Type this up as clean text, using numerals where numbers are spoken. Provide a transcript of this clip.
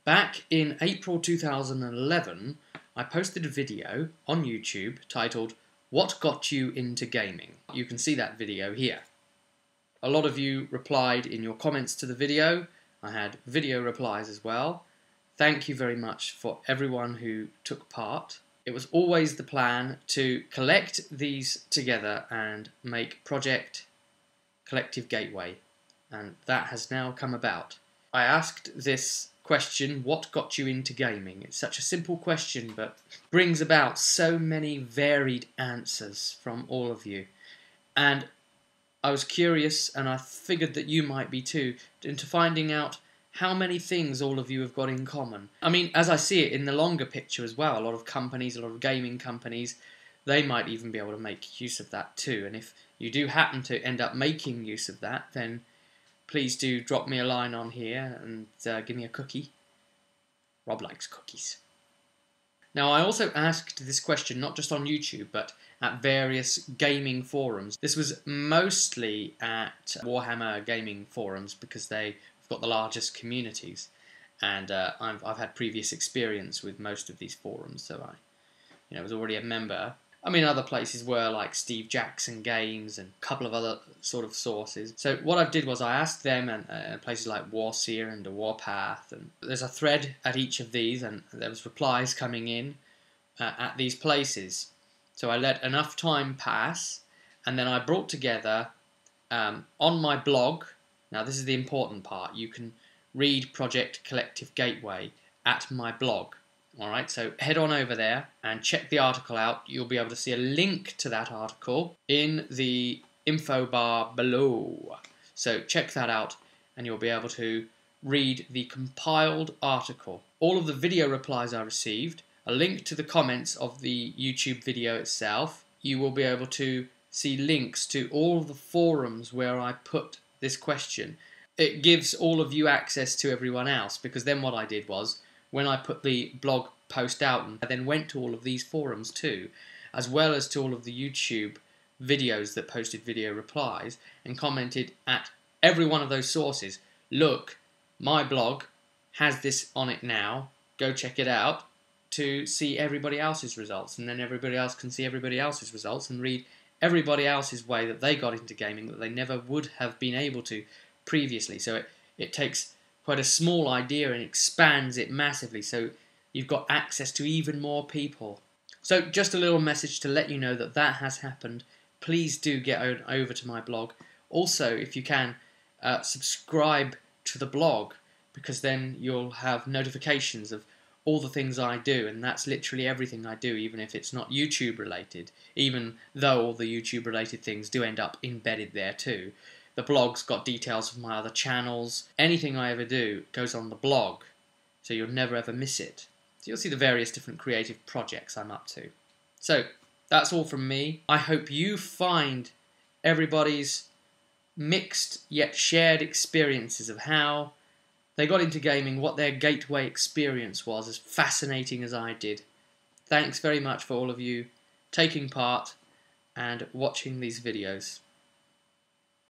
Back in April 2011, I posted a video on YouTube titled, "What Got You Into Gaming?" You can see that video here. A lot of you replied in your comments to the video. I had video replies as well. Thank you very much for everyone who took part. It was always the plan to collect these together and make Project Collective Gateway, and that has now come about. I asked this question, what got you into gaming? It's such a simple question, but brings about so many varied answers from all of you. And I was curious, and I figured that you might be too, into finding out how many things all of you have got in common. I mean, as I see it in the longer picture as well, a lot of companies, a lot of gaming companies, they might even be able to make use of that too. And if you do happen to end up making use of that, then please do drop me a line on here and give me a cookie. Rob likes cookies. Now, I also asked this question not just on YouTube, but at various gaming forums. This was mostly at Warhammer gaming forums because they've got the largest communities, and I've had previous experience with most of these forums, so I was already a member. I mean, other places were like Steve Jackson Games and a couple of other sort of sources. So what I did was I asked them, and places like Warseer and the Warpath, and there's a thread at each of these, and there was replies coming in at these places. So I let enough time pass, and then I brought together on my blog. Now this is the important part. You can read Project Collective Gateway at my blog. Alright, so head on over there and check the article out. You'll be able to see a link to that article in the info bar below. So check that out and you'll be able to read the compiled article. All of the video replies I received, a link to the comments of the YouTube video itself. You will be able to see links to all of the forums where I put this question. It gives all of you access to everyone else, because then what I did was, when I put the blog post out, I then went to all of these forums too, as well as to all of the YouTube videos that posted video replies, and commented at every one of those sources, look, my blog has this on it now, go check it out, to see everybody else's results, and then everybody else can see everybody else's results and read everybody else's way that they got into gaming that they never would have been able to previously. So it takes quite a small idea and expands it massively, so you've got access to even more people. So just a little message to let you know that that has happened. Please do get over to my blog. Also, if you can, subscribe to the blog, because then you'll have notifications of all the things I do, and that's literally everything I do, even if it's not YouTube related, even though all the YouTube related things do end up embedded there too. The blog's got details of my other channels. Anything I ever do goes on the blog, so you'll never ever miss it. So you'll see the various different creative projects I'm up to. So that's all from me. I hope you find everybody's mixed yet shared experiences of how they got into gaming, what their gateway experience was, as fascinating as I did. Thanks very much for all of you taking part and watching these videos.